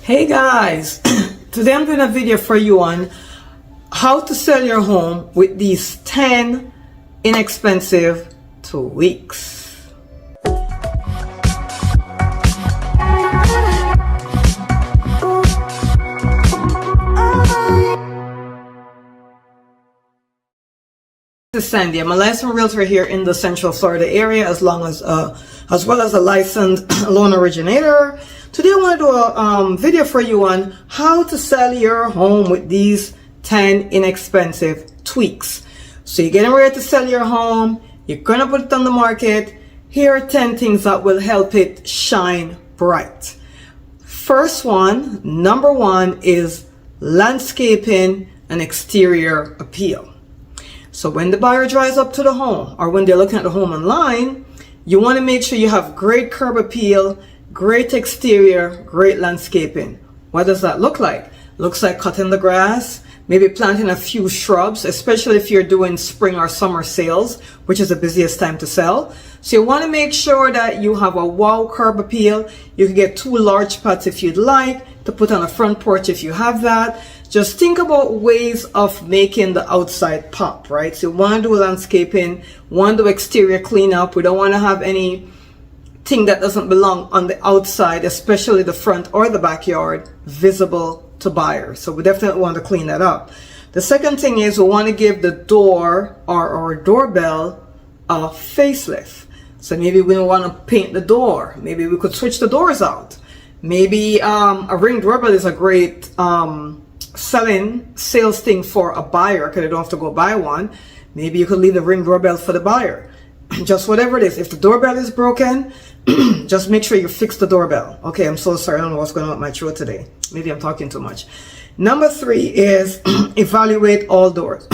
Hey guys, today I'm doing a video for you on how to sell your home with these 10 inexpensive tweaks. This is Sandy. I'm a licensed realtor here in the Central Florida area, as well as a licensed loan originator. Today I want to do a video for you on how to sell your home with these 10 inexpensive tweaks. So you're getting ready to sell your home, you're going to put it on the market. Here are 10 things that will help it shine bright. First one, number one, is landscaping and exterior appeal. So when the buyer drives up to the home or when they're looking at the home online, you want to make sure you have great curb appeal, great exterior, great landscaping. What does that look like? Looks like cutting the grass, maybe planting a few shrubs, especially if you're doing spring or summer sales, which is the busiest time to sell. So you want to make sure that you have a wow curb appeal. You can get 2 large pots if you'd like to put on a front porch if you have that. Just think about ways of making the outside pop, right? So you want to do landscaping, want to do exterior cleanup. We don't want to have anything that doesn't belong on the outside, especially the front or the backyard, visible to buyers. So we definitely want to clean that up. The second thing is we want to give the door or our doorbell a facelift. So maybe we want to paint the door. Maybe we could switch the doors out. Maybe a Ring doorbell is a great sales thing for a buyer because they don't have to go buy one. Maybe you could leave the Ring doorbell for the buyer. Just whatever it is. If the doorbell is broken, just make sure you fix the doorbell. Okay, I'm so sorry. I don't know what's going on with my throat today. Maybe I'm talking too much. Number 3 is evaluate all doors.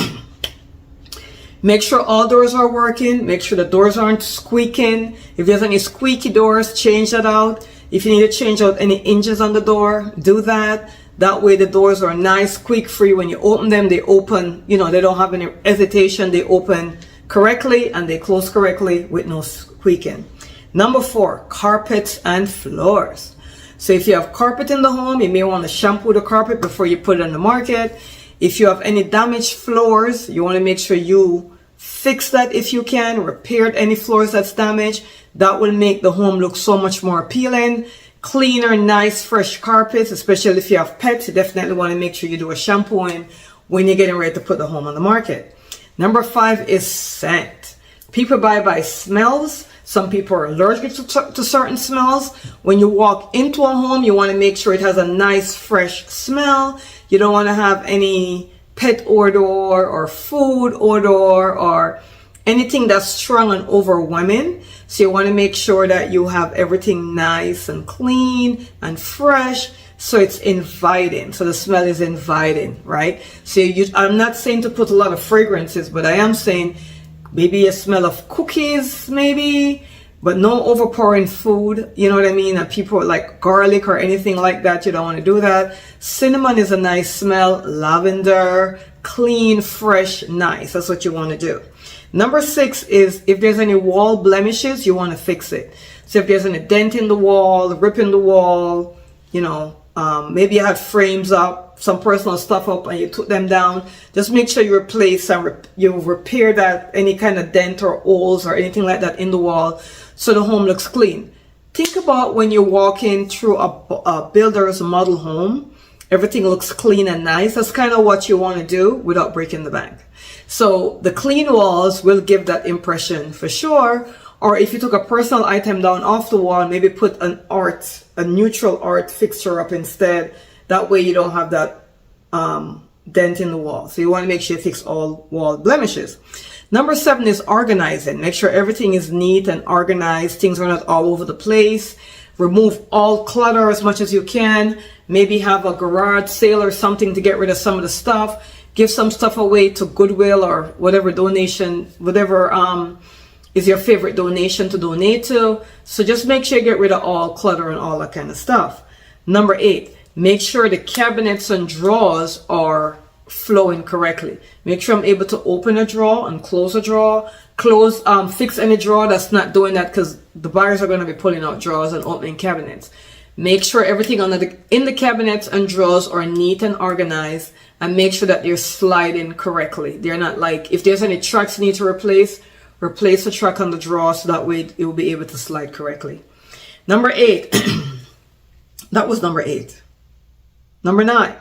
Make sure all doors are working. Make sure the doors aren't squeaking. If there's any squeaky doors, change that out. If you need to change out any hinges on the door, do that. That way the doors are nice, squeak-free. When you open them, they open, they don't have any hesitation. They open correctly and they close correctly with no squeaking. Number 4, carpets and floors. So if you have carpet in the home, you may want to shampoo the carpet before you put it on the market. If you have any damaged floors, you want to make sure you fix that if you can, repair any floors that's damaged. That will make the home look so much more appealing. Cleaner, nice, fresh carpets, especially if you have pets, you definitely want to make sure you do a shampooing when you're getting ready to put the home on the market. Number 5 is scent. People buy by smells. Some people are allergic to certain smells. When you walk into a home, you want to make sure it has a nice, fresh smell. You don't want to have any pet odor or food odor or anything that's strong and overwhelming. So you want to make sure that you have everything nice and clean and fresh, so it's inviting. So the smell is inviting, right? So I'm not saying to put a lot of fragrances, but I am saying maybe a smell of cookies, maybe, but no overpowering food. You know what I mean? And people like garlic or anything like that, you don't want to do that. Cinnamon is a nice smell. Lavender, clean, fresh, nice. That's what you want to do. Number 6 is if there's any wall blemishes, you want to fix it. So if there's any dent in the wall, rip in the wall, maybe you had frames up, some personal stuff up and you took them down, just make sure you replace and you repair that, any kind of dent or holes or anything like that in the wall so the home looks clean. Think about when you're walking through a builder's model home, everything looks clean and nice. That's kind of what you want to do without breaking the bank. So the clean walls will give that impression for sure. Or if you took a personal item down off the wall, maybe put a neutral art fixture up instead. That way you don't have that dent in the wall. So you want to make sure you fix all wall blemishes. Number 7 is organizing. Make sure everything is neat and organized. Things are not all over the place. Remove all clutter as much as you can. Maybe have a garage sale or something to get rid of some of the stuff. Give some stuff away to Goodwill or whatever donation, whatever is your favorite donation to donate to. So just make sure you get rid of all clutter and all that kind of stuff. Number 8, make sure the cabinets and drawers are flowing correctly. Make sure I'm able to open a drawer and close a drawer. Fix any drawer that's not doing that, because the buyers are going to be pulling out drawers and opening cabinets. Make sure everything in the cabinets and drawers are neat and organized, and make sure that they're sliding correctly. They're not like, if there's any tracks you need to replace the track on the drawer so that way it will be able to slide correctly. Number 8. That was number 8. Number 9.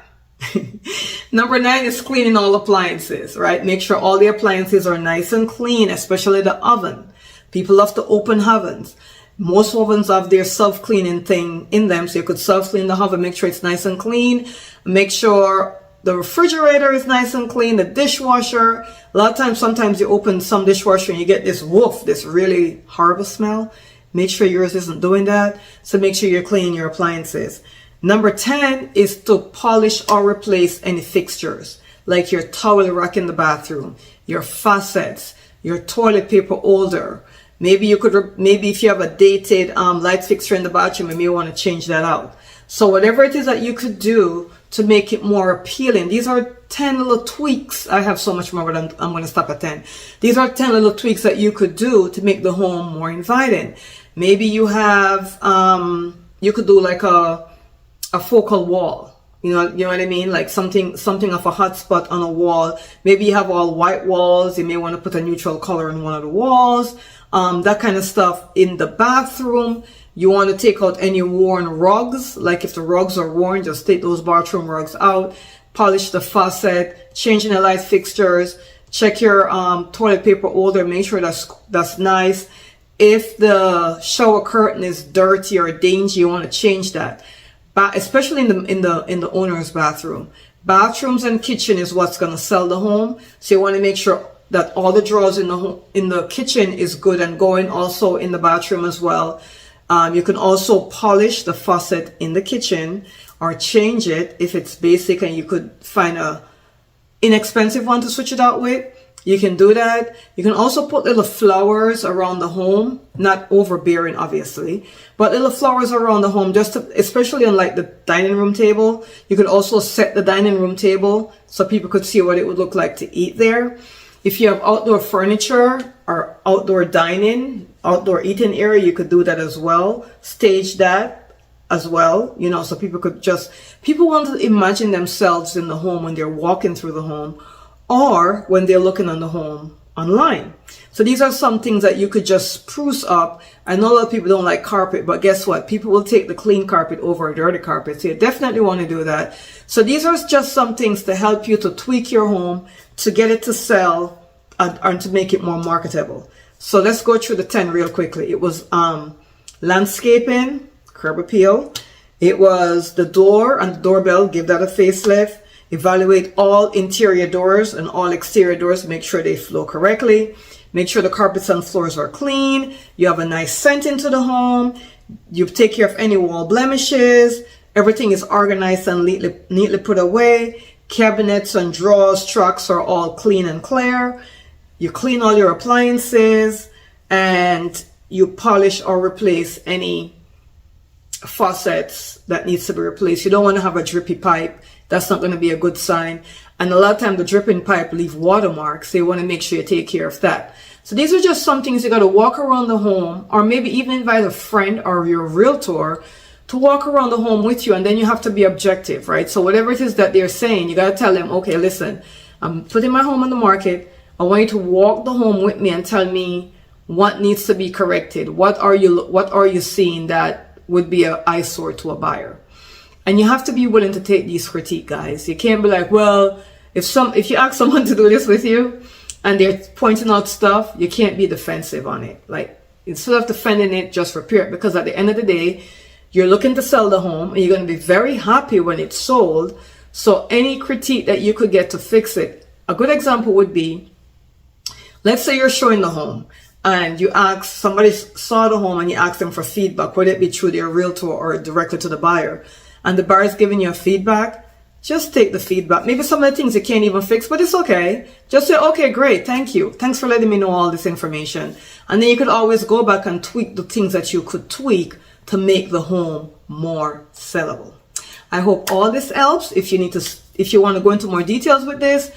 Number 9 is cleaning all appliances, right? Make sure all the appliances are nice and clean, especially the oven. People love to open ovens. Most ovens have their self-cleaning thing in them, so you could self-clean the oven, make sure it's nice and clean. Make sure the refrigerator is nice and clean, the dishwasher. A lot of times, sometimes you open some dishwasher and you get this woof, this really horrible smell. Make sure yours isn't doing that. So make sure you're cleaning your appliances. Number 10 is to polish or replace any fixtures, like your towel rack in the bathroom, your faucets, your toilet paper holder. Maybe if you have a dated light fixture in the bathroom, you may want to change that out. So whatever it is that you could do to make it more appealing. These are 10 little tweaks. I have so much more, but I'm going to stop at 10. These are 10 little tweaks that you could do to make the home more inviting. Maybe you have, you could do like a focal wall. You know what I mean? Like something of a hot spot on a wall. Maybe you have all white walls. You may want to put a neutral color in one of the walls. That kind of stuff. In the bathroom, you want to take out any worn rugs. Like if the rugs are worn, just take those bathroom rugs out. Polish the faucet, changing the light fixtures, check your toilet paper holder, make sure that's nice. If the shower curtain is dirty or dingy, you want to change that. But especially in the owner's bathroom. Bathrooms and kitchen is what's going to sell the home. So you want to make sure that all the drawers in the kitchen is good and going, also in the bathroom as well. You can also polish the faucet in the kitchen or change it if it's basic and you could find a inexpensive one to switch it out with. You can do that. You can also put little flowers around the home, not overbearing obviously, but little flowers around the home, just to, especially on like the dining room table. You could also set the dining room table so people could see what it would look like to eat there. If you have outdoor furniture or outdoor dining, outdoor eating area, you could do that as well. Stage that as well, you know, so people want to imagine themselves in the home when they're walking through the home, or when they're looking on the home online. So these are some things that you could just spruce up. I know a lot of people don't like carpet, but guess what? People will take the clean carpet over a dirty carpet. So you definitely want to do that. So these are just some things to help you to tweak your home, to get it to sell, and to make it more marketable. So let's go through the 10 real quickly. It was landscaping, curb appeal. It was the door and the doorbell, give that a facelift. Evaluate all interior doors and all exterior doors. Make sure they flow correctly. Make sure the carpets and floors are clean. You have a nice scent into the home. You take care of any wall blemishes. Everything is organized and neatly put away. Cabinets and drawers, trucks are all clean and clear. You clean all your appliances and you polish or replace any faucets that needs to be replaced. You don't want to have a drippy pipe. That's not going to be a good sign. And a lot of time the dripping pipe leave watermarks. So you want to make sure you take care of that. So these are just some things you got to walk around the home, or maybe even invite a friend or your realtor to walk around the home with you. And then you have to be objective, right? So whatever it is that they're saying, you got to tell them, okay, listen, I'm putting my home on the market. I want you to walk the home with me and tell me what needs to be corrected. What are you seeing that would be an eyesore to a buyer? And you have to be willing to take these critiques, guys. You can't be like, well, if you ask someone to do this with you and they're pointing out stuff, you can't be defensive on it. Like, instead of defending it, just repair it. Because at the end of the day, you're looking to sell the home and you're going to be very happy when it's sold. So any critique that you could get to fix it. A good example would be, let's say you're showing the home and somebody saw the home and you ask them for feedback, whether it be through their realtor or directly to the buyer. And the buyer's giving you feedback, just take the feedback. Maybe some of the things you can't even fix, but it's okay. Just say, okay, great, thank you. Thanks for letting me know all this information. And then you could always go back and tweak the things that you could tweak to make the home more sellable. I hope all this helps. If you want to go into more details with this,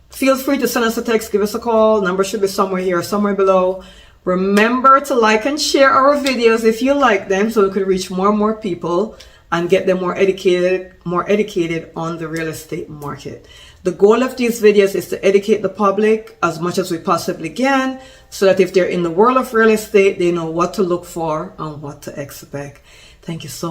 feel free to send us a text, give us a call. Number should be somewhere here, somewhere below. Remember to like and share our videos if you like them, so we could reach more and more people and get them more educated on the real estate market. The goal of these videos is to educate the public as much as we possibly can, so that if they're in the world of real estate, they know what to look for and what to expect. Thank you so much.